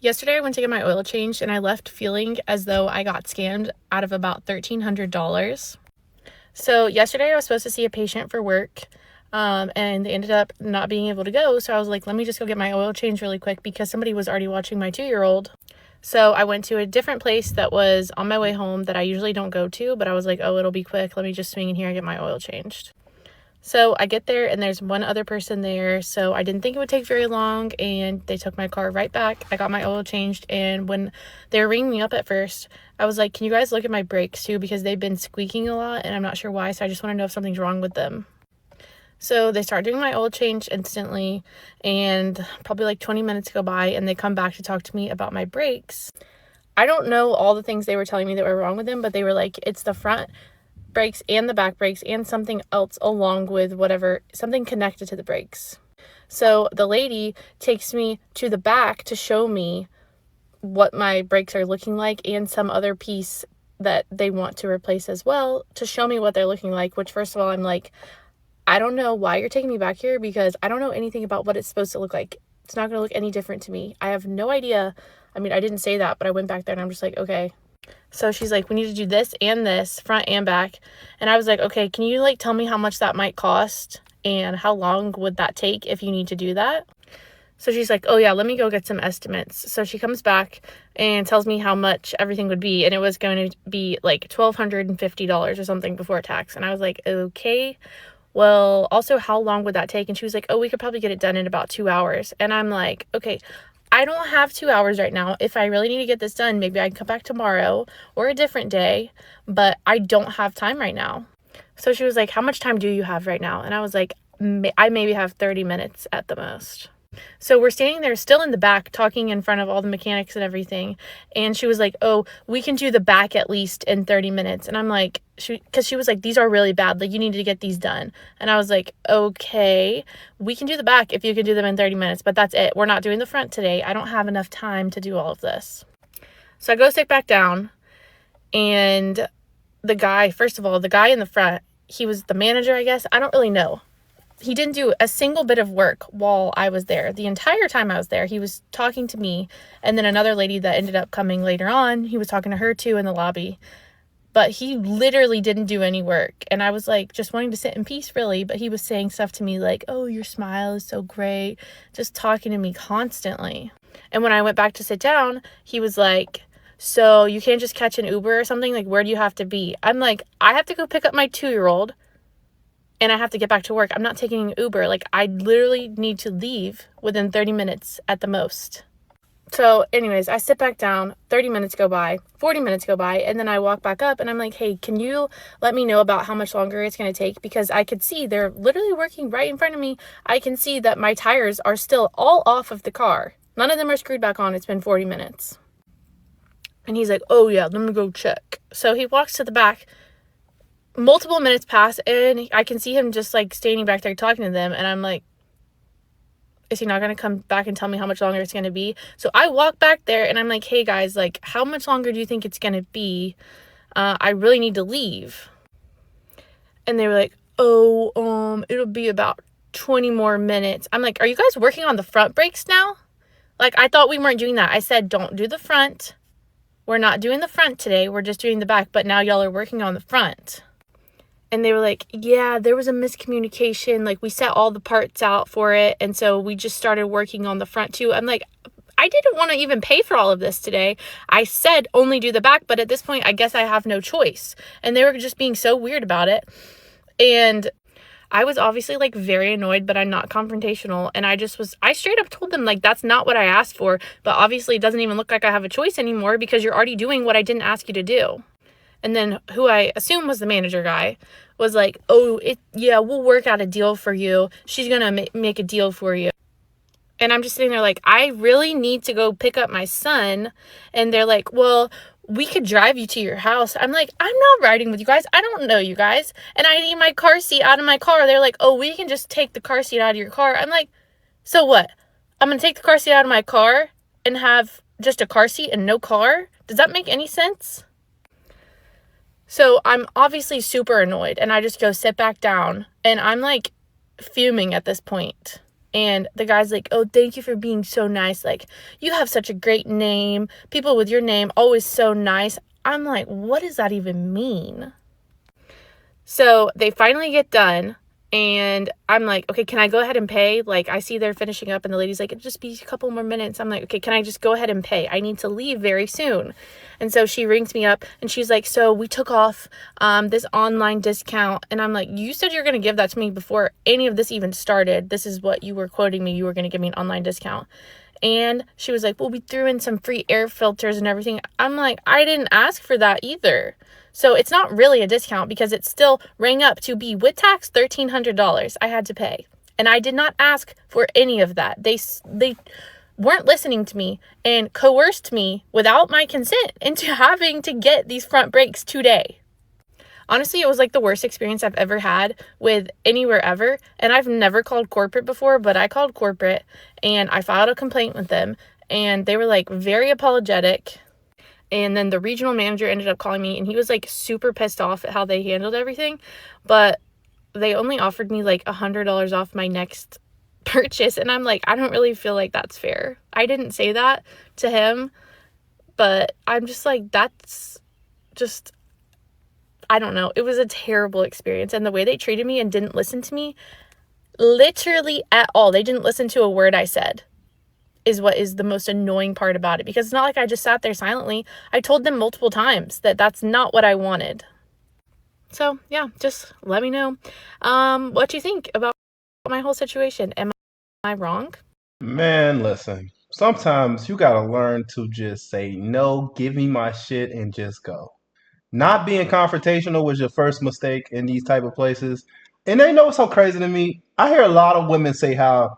Yesterday, I went to get my oil changed and I left feeling as though I got scammed out of about $1,300. So, yesterday, I was supposed to see a patient for work, and they ended up not being able to go. So, I was like, let me just go get my oil changed really quick because somebody was already watching my 2-year-old. So, I went to a different place that was on my way home that I usually don't go to, but I was like, oh, it'll be quick. Let me just swing in here and get my oil changed. So I get there and there's one other person there, so I didn't think it would take very long, and they took my car right back. I got my oil changed, and when they were ringing me up at first, I was like, can you guys look at my brakes too, because they've been squeaking a lot and I'm not sure why, so I just want to know if something's wrong with them. So they start doing my oil change instantly, and probably like 20 minutes go by and they come back to talk to me about my brakes. I don't know all the things they were telling me that were wrong with them, but they were like, it's the front brakes and the back brakes and something else along with whatever, something connected to the brakes. So the lady takes me to the back to show me what my brakes are looking like and some other piece that they want to replace as well, to show me what they're looking like, which first of all, I'm like, I don't know why you're taking me back here because I don't know anything about what it's supposed to look like. It's not going to look any different to me. I have no idea. I mean, I didn't say that, but I went back there and I'm just like, okay. So she's like, we need to do this and this, front and back. And I was like, okay, can you like tell me how much that might cost and how long would that take if you need to do that? So she's like, oh yeah, let me go get some estimates. So she comes back and tells me how much everything would be. And it was going to be like $1,250 or something before tax. And I was like, okay, well, also how long would that take? And she was like, oh, we could probably get it done in about 2 hours. And I'm like, okay, I don't have 2 hours right now. If I really need to get this done, maybe I can come back tomorrow or a different day, but I don't have time right now. So she was like, how much time do you have right now? And I was like, I maybe have 30 minutes at the most. So we're standing there still in the back talking in front of all the mechanics and everything. And she was like, oh, we can do the back at least in 30 minutes. And I'm like, because she was like, these are really bad. Like, you need to get these done. And I was like, okay, we can do the back if you can do them in 30 minutes. But that's it. We're not doing the front today. I don't have enough time to do all of this. So I go sit back down. And the guy, first of all, the guy in the front, he was the manager, I guess. I don't really know. He didn't do a single bit of work while I was there. The entire time I was there, he was talking to me. And then another lady that ended up coming later on, he was talking to her too in the lobby. But he literally didn't do any work. And I was like, just wanting to sit in peace, really. But he was saying stuff to me like, oh, your smile is so great. Just talking to me constantly. And when I went back to sit down, he was like, so you can't just catch an Uber or something? Like, where do you have to be? I'm like, I have to go pick up my 2-year-old. And I have to get back to work. I'm not taking an Uber. Like, I literally need to leave within 30 minutes at the most. So anyways, I sit back down, 30 minutes go by, 40 minutes go by, and then I walk back up and I'm like, hey, can you let me know about how much longer it's going to take? Because I could see they're literally working right in front of me. I can see that my tires are still all off of the car. None of them are screwed back on. It's been 40 minutes. And he's like, oh yeah, let me go check. So he walks to the back. Multiple minutes pass and I can see him just like standing back there talking to them, and I'm like, is he not going to come back and tell me how much longer it's going to be? So I walk back there and I'm like, hey guys, like, how much longer do you think it's going to be? I really need to leave. And they were like, oh, it'll be about 20 more minutes. I'm like, are you guys working on the front brakes now? Like, I thought we weren't doing that. I said, don't do the front. We're not doing the front today. We're just doing the back, but now y'all are working on the front. And they were like, yeah, there was a miscommunication. Like, we set all the parts out for it. And so we just started working on the front too. I'm like, I didn't want to even pay for all of this today. I said only do the back. But at this point, I guess I have no choice. And they were just being so weird about it. And I was obviously like very annoyed, but I'm not confrontational. And I straight up told them, like, that's not what I asked for. But obviously it doesn't even look like I have a choice anymore because you're already doing what I didn't ask you to do. And then who I assume was the manager guy was like, oh, yeah, we'll work out a deal for you. She's going to make a deal for you. And I'm just sitting there like, I really need to go pick up my son. And they're like, well, we could drive you to your house. I'm like, I'm not riding with you guys. I don't know you guys. And I need my car seat out of my car. They're like, oh, we can just take the car seat out of your car. I'm like, so what? I'm going to take the car seat out of my car and have just a car seat and no car? Does that make any sense? So I'm obviously super annoyed and I just go sit back down and I'm like fuming at this point. And the guy's like, oh, thank you for being so nice. Like, you have such a great name. People with your name always so nice. I'm like, what does that even mean? So they finally get done. And I'm like, okay, can I go ahead and pay? Like, I see they're finishing up, and the lady's like, it'll just be a couple more minutes. I'm like, okay, can I just go ahead and pay? I need to leave very soon. And so she rings me up, and she's like, so we took off this online discount. And I'm like, you said you're going to give that to me before any of this even started. This is what you were quoting me. You were going to give me an online discount. And she was like, well, we threw in some free air filters and everything. I'm like, I didn't ask for that either. So it's not really a discount because it still rang up to be with tax $1,300 I had to pay. And I did not ask for any of that. They weren't listening to me and coerced me without my consent into having to get these front brakes today. Honestly, it was like the worst experience I've ever had with anywhere ever. And I've never called corporate before, but I called corporate and I filed a complaint with them. And they were like very apologetic. And then the regional manager ended up calling me, and he was like super pissed off at how they handled everything. But they only offered me like $100 off my next purchase. And I'm like, I don't really feel like that's fair. I didn't say that to him, but I'm just like, that's just, I don't know. It was a terrible experience. And the way they treated me and didn't listen to me, literally at all, they didn't listen to a word I said, is what is the most annoying part about it. Because it's not like I just sat there silently. I told them multiple times that that's not what I wanted. So yeah, just let me know what you think about my whole situation. Am I wrong? Man, listen. Sometimes you gotta learn to just say no, give me my shit, and just go. Not being confrontational was your first mistake in these type of places. And they know what's so crazy to me. I hear a lot of women say how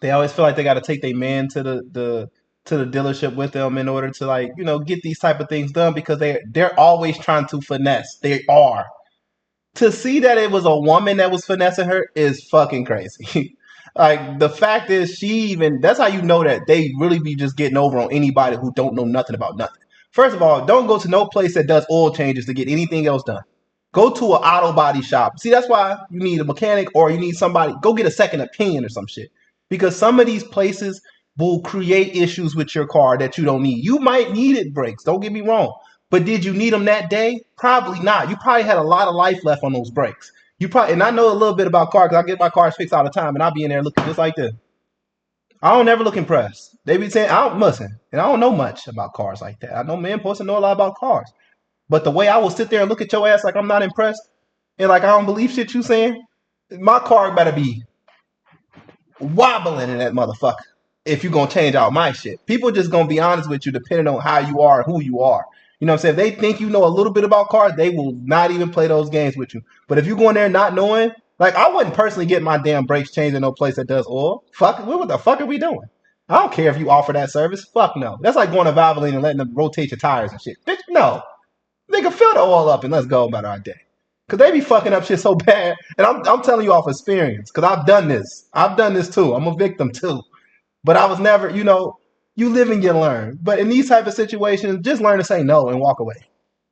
they always feel like they got to take their man to the dealership with them in order to, like, get these type of things done because they're always trying to finesse. They are. To see that it was a woman that was finessing her is fucking crazy. Like, the fact is, that's how you know that they really be just getting over on anybody who don't know nothing about nothing. First of all, don't go to no place that does oil changes to get anything else done. Go to an auto body shop. See, that's why you need a mechanic, or you need somebody. Go get a second opinion or some shit. Because some of these places will create issues with your car that you don't need. You might need it brakes. Don't get me wrong. But did you need them that day? Probably not. You probably had a lot of life left on those brakes. And I know a little bit about cars because I get my cars fixed all the time, and I'll be in there looking just like this. I don't ever look impressed. They be saying I don't listen, and I don't know much about cars like that. I know men supposed to know a lot about cars, but the way I will sit there and look at your ass like I'm not impressed, and like I don't believe shit you saying, my car better be wobbling in that motherfucker if you're gonna change out my shit. People just gonna be honest with you depending on how you are and who you are. You know what I'm saying? If they think you know a little bit about cars, they will not even play those games with you. But if you go in there not knowing, like, I wouldn't personally get my damn brakes changed in no place that does oil. Fuck, what the fuck are we doing? I don't care if you offer that service. Fuck no. That's like going to Valvoline and letting them rotate your tires and shit. Bitch, no. Nigga, fill the oil up and let's go about our day. Cause they be fucking up shit so bad, and I'm telling you off experience. Cause I've done this. I've done this too. I'm a victim too. But I was never, you live and you learn. But in these type of situations, just learn to say no and walk away.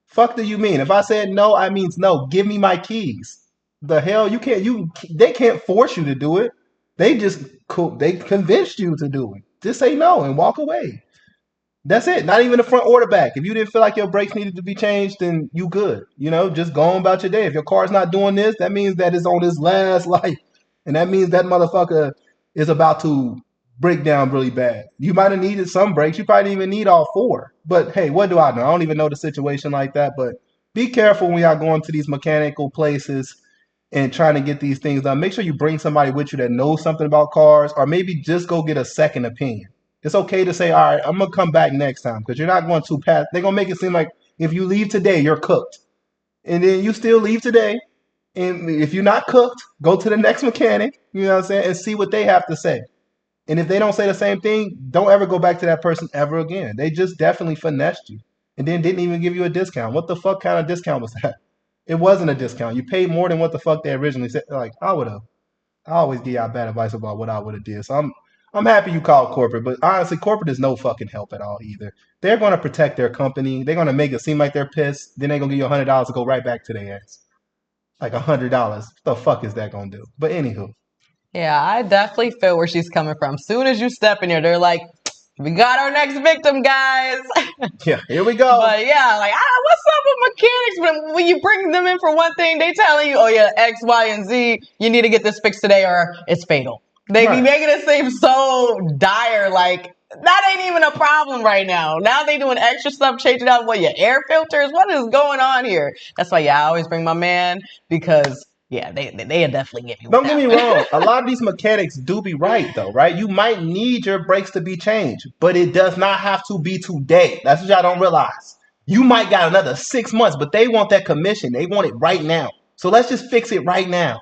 Fuck do you mean? If I said no, I means no. Give me my keys. The hell you can't. They can't force you to do it. They convinced you to do it. Just say no and walk away. That's it. Not even the front or the back. If you didn't feel like your brakes needed to be changed, then you good. Just go on about your day. If your car's not doing this, that means that it's on its last life. And that means that motherfucker is about to break down really bad. You might have needed some brakes. You probably didn't even need all four. But hey, what do I know? I don't even know the situation like that. But be careful when y'all going to these mechanical places and trying to get these things done. Make sure you bring somebody with you that knows something about cars, or maybe just go get a second opinion. It's okay to say, all right, I'm gonna come back next time, because you're not going to pass. They're gonna make it seem like if you leave today, you're cooked, and then you still leave today. And if you're not cooked, go to the next mechanic. You know what I'm saying, and see what they have to say. And if they don't say the same thing, don't ever go back to that person ever again. They just definitely finessed you, and then didn't even give you a discount. What the fuck kind of discount was that? It wasn't a discount. You paid more than what the fuck they originally said. Like, I always give y'all bad advice about what I would have did. So I'm happy you called corporate, but honestly, corporate is no fucking help at all either. They're gonna protect their company. They're gonna make it seem like they're pissed. Then they're gonna give you $100 to go right back to their ass. Like $100. What the fuck is that gonna do? But anywho, Yeah, I definitely feel where she's coming from. Soon as you step in here, they're like, we got our next victim, guys. Yeah, here we go. But yeah, like, what's up with mechanics? But when you bring them in for one thing, they telling you, oh yeah, X, Y, and Z, you need to get this fixed today or it's fatal. They be Right. making it seem so dire, like that ain't even a problem right now. Now they doing extra stuff, changing out your air filters. What is going on here? That's why, yeah, I always bring my man because yeah, they definitely get me with Don't get that me one. wrong. A lot of these mechanics do be right, though, right? You might need your brakes to be changed, but it does not have to be today. That's what y'all don't realize. You might got another 6 months, but they want that commission. They want it right now. So let's just fix it right now.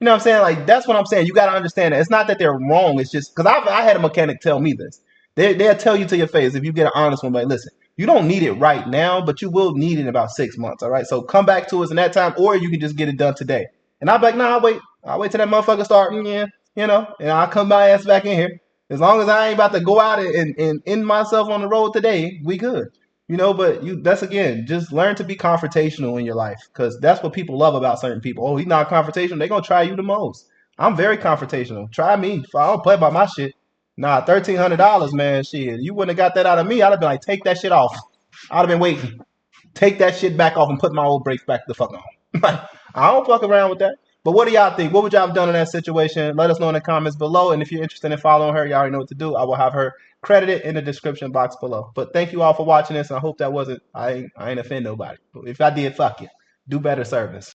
You know what I'm saying? Like, that's what I'm saying. You got to understand that. It's not that they're wrong. It's just because I had a mechanic tell me this. They'll tell you to your face if you get an honest one, like, listen, you don't need it right now, but you will need it in about 6 months. All right. So come back to us in that time, or you can just get it done today. And I'll be like, nah, I'll wait. I'll wait till that motherfucker start. Yeah, and I'll come by ass back in here. As long as I ain't about to go out and end myself on the road today, we good. But that's again, just learn to be confrontational in your life because that's what people love about certain people. Oh, he's not confrontational. They're gonna try you the most. I'm very confrontational. Try me. I don't play about my shit. Nah, $1,300, man. Shit, you wouldn't have got that out of me. I'd have been like, take that shit off. I'd have been waiting. Take that shit back off and put my old brakes back the fuck on. I don't fuck around with that. But what do y'all think? What would y'all have done in that situation? Let us know in the comments below. And if you're interested in following her, you already know what to do. I will have her credited in the description box below. But thank you all for watching this. And I hope that wasn't, I ain't offend nobody. If I did, fuck you. Do better service.